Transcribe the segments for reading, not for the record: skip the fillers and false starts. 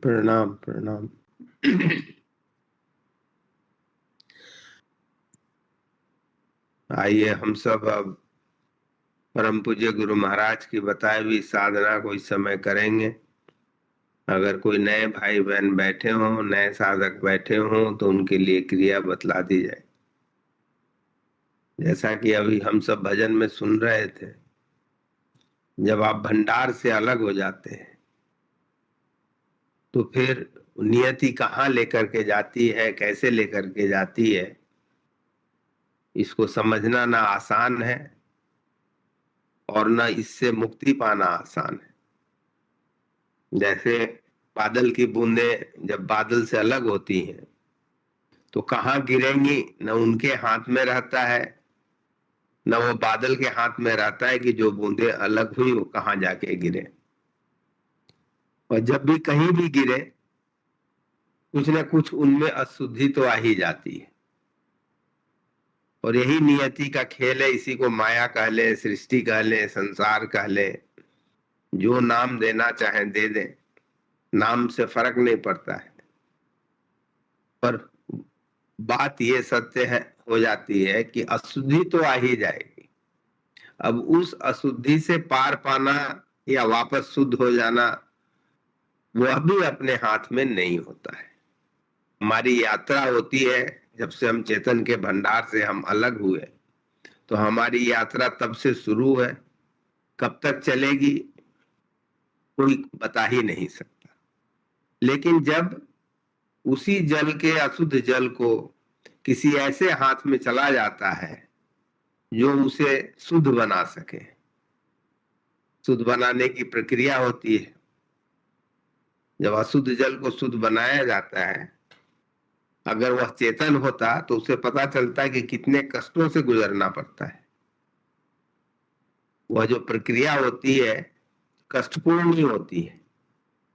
प्रणाम प्रणाम। आइए हम सब अब परम पूज्य गुरु महाराज की बताई हुई साधना को इस समय करेंगे। अगर कोई नए भाई बहन बैठे हों, नए साधक बैठे हों, तो उनके लिए क्रिया बतला दी जाए। जैसा कि अभी हम सब भजन में सुन रहे थे, जब आप भंडार से अलग हो जाते हैं तो फिर नियति कहाँ लेकर के जाती है, कैसे लेकर के जाती है, इसको समझना ना आसान है और ना इससे मुक्ति पाना आसान है। जैसे बादल की बूंदें जब बादल से अलग होती हैं तो कहाँ गिरेंगी, न उनके हाथ में रहता है, न वो बादल के हाथ में रहता है कि जो बूंदें अलग हुई वो कहाँ जाके गिरे। और जब भी कहीं भी गिरे, कुछ न कुछ उनमें अशुद्धि तो आ ही जाती है। और यही नियति का खेल है। इसी को माया कह ले, सृष्टि कह ले, संसार कह ले, जो नाम देना चाहे दे दें, नाम से फर्क नहीं पड़ता है। पर बात ये सत्य है, हो जाती है कि अशुद्धि तो आ ही जाएगी। अब उस अशुद्धि से पार पाना या वापस शुद्ध हो जाना, वह भी अपने हाथ में नहीं होता है। हमारी यात्रा होती है, जब से हम चेतन के भंडार से हम अलग हुए, तो हमारी यात्रा तब से शुरू है। कब तक चलेगी कोई बता ही नहीं सकता। लेकिन जब उसी जल के, अशुद्ध जल को किसी ऐसे हाथ में चला जाता है जो उसे शुद्ध बना सके, शुद्ध बनाने की प्रक्रिया होती है। जब अशुद्ध जल को शुद्ध बनाया जाता है, अगर वह चेतन होता तो उसे पता चलता है कि कितने कष्टों से गुजरना पड़ता है। वह जो प्रक्रिया होती है कष्टपूर्ण नहीं होती है।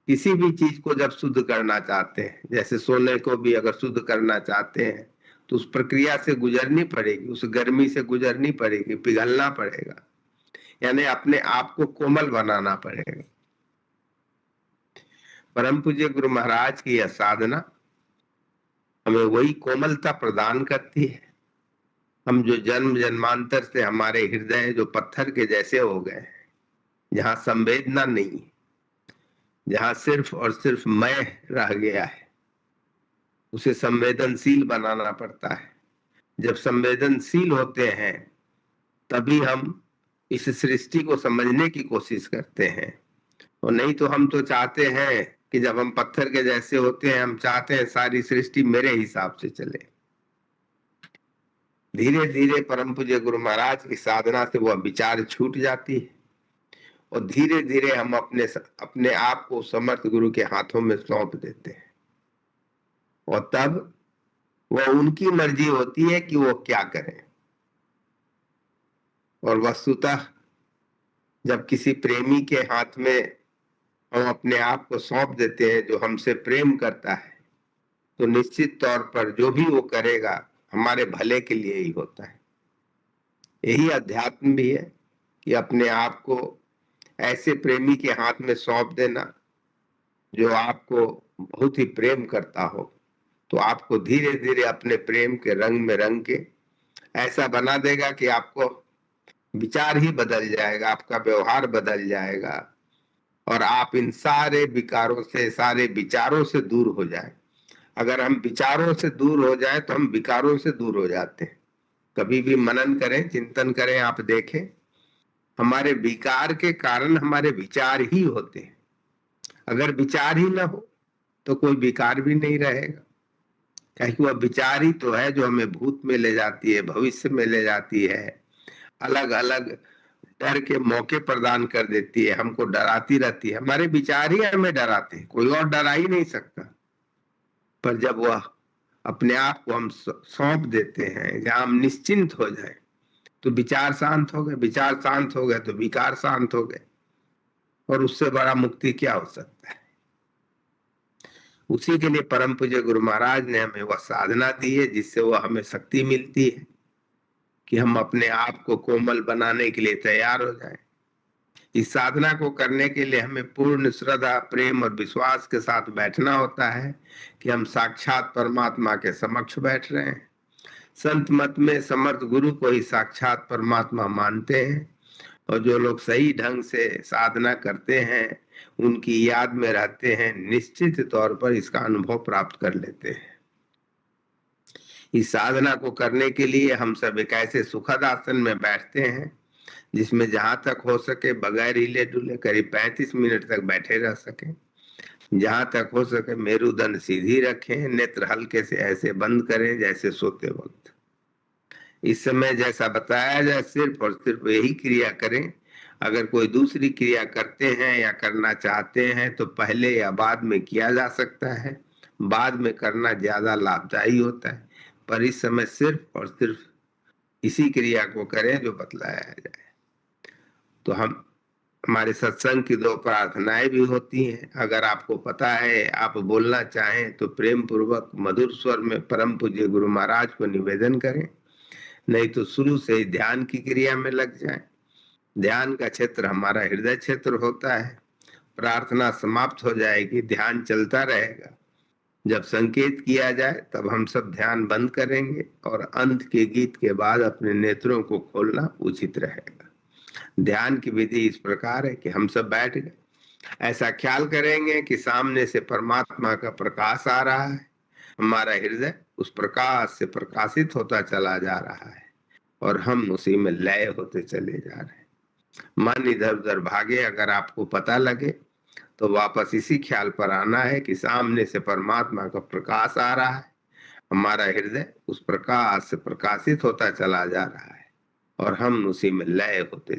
किसी भी चीज को जब शुद्ध करना चाहते हैं, जैसे सोने को भी अगर शुद्ध करना चाहते हैं तो उस प्रक्रिया से गुजरनी पड़ेगी, उस गर्मी से गुजरनी पड़ेगी, पिघलना पड़ेगा, यानी अपने आप को कोमल बनाना पड़ेगा। परम पूज्य गुरु महाराज की यह साधना हमें वही कोमलता प्रदान करती है। हम जो जन्म जन्मांतर से हमारे हृदय जो पत्थर के जैसे हो गए, जहां संवेदना नहीं, जहां सिर्फ और सिर्फ मैं रह गया है, उसे संवेदनशील बनाना पड़ता है। जब संवेदनशील होते हैं तभी हम इस सृष्टि को समझने की कोशिश करते हैं। और नहीं तो हम तो चाहते हैं कि जब हम पत्थर के जैसे होते हैं, हम चाहते हैं सारी सृष्टि मेरे हिसाब से चले। धीरे धीरे परम पूज्य गुरु महाराज की साधना से वह विचार छूट जाती है और धीरे धीरे हम अपने आप को समर्थ गुरु के हाथों में सौंप देते हैं। और तब वह उनकी मर्जी होती है कि वो क्या करें। और वस्तुतः जब किसी प्रेमी के हाथ में हम अपने आप को सौंप देते हैं, जो हमसे प्रेम करता है, तो निश्चित तौर पर जो भी वो करेगा हमारे भले के लिए ही होता है। यही अध्यात्म भी है कि अपने आप को ऐसे प्रेमी के हाथ में सौंप देना जो आपको बहुत ही प्रेम करता हो, तो आपको धीरे धीरे अपने प्रेम के रंग में रंग के ऐसा बना देगा कि आपको विचार ही बदल जाएगा, आपका व्यवहार बदल जाएगा और आप इन सारे विकारों से, सारे विचारों से दूर हो जाए। अगर हम विचारों से दूर हो जाए तो हम विकारों से दूर हो जाते हैं। कभी भी मनन करें, चिंतन करें, आप देखें हमारे विकार के कारण हमारे विचार ही होते हैं। अगर विचार ही ना हो तो कोई विकार भी नहीं रहेगा, क्योंकि वह विचार ही तो है जो हमें भूत में ले जाती है, भविष्य में ले जाती है, अलग अलग डर के मौके प्रदान कर देती है, हमको डराती रहती है। हमारे विचार ही हमें डराते हैं, कोई और डरा ही नहीं सकता। पर जब वह अपने आप को हम सौंप देते हैं, जहां हम निश्चिंत हो जाए, तो विचार शांत हो गए, विचार शांत हो गए तो विकार शांत हो गए। और उससे बड़ा मुक्ति क्या हो सकता है। उसी के लिए परम पूज्य गुरु महाराज ने हमें वह साधना दी है, जिससे वह हमें शक्ति मिलती है कि हम अपने आप को कोमल बनाने के लिए तैयार हो जाएं। इस साधना को करने के लिए हमें पूर्ण श्रद्धा, प्रेम और विश्वास के साथ बैठना होता है कि हम साक्षात परमात्मा के समक्ष बैठ रहे हैं। संत मत में समर्थ गुरु को ही साक्षात परमात्मा मानते हैं, और जो लोग सही ढंग से साधना करते हैं, उनकी याद में रहते हैं, निश्चित तौर पर इसका अनुभव प्राप्त कर लेते हैं। इस साधना को करने के लिए हम सब एक ऐसे सुखद आसन में बैठते हैं जिसमें जहां तक हो सके बगैर हिले डुले करीब 35 मिनट तक बैठे रह सके। जहां तक हो सके मेरुदंड सीधी रखें, नेत्र हल्के से ऐसे बंद करें जैसे सोते वक्त। इस समय जैसा बताया जाए सिर्फ और सिर्फ यही क्रिया करें। अगर कोई दूसरी क्रिया करते हैं या करना चाहते हैं तो पहले या बाद में किया जा सकता है। बाद में करना ज्यादा लाभदायी होता है, पर इस समय सिर्फ और सिर्फ इसी क्रिया को करें जो बतलाया जाए। तो हमारे सत्संग की 2 प्रार्थनाएं भी होती हैं। अगर आपको पता है, आप बोलना चाहें तो प्रेम पूर्वक मधुर स्वर में परम पूज्य गुरु महाराज को निवेदन करें, नहीं तो शुरू से ही ध्यान की क्रिया में लग जाएं। ध्यान का क्षेत्र हमारा हृदय क्षेत्र होता है। प्रार्थना समाप्त हो जाएगी, ध्यान चलता रहेगा। जब संकेत किया जाए तब हम सब ध्यान बंद करेंगे और अंत के गीत के बाद अपने नेत्रों को खोलना उचित रहेगा। ध्यान की विधि इस प्रकार है कि हम सब बैठ गए, ऐसा ख्याल करेंगे कि सामने से परमात्मा का प्रकाश आ रहा है। हमारा हृदय उस प्रकाश से प्रकाशित होता चला जा रहा है और हम उसी में लय होते चले जा रहे हैं। मन इधर उधर भागे अगर आपको पता लगे तो वापस इसी ख्याल पर आना है कि सामने से परमात्मा का प्रकाश आ रहा है। हमारा हृदय उस प्रकाश से प्रकाशित होता चला जा रहा है और हम उसी में लय होते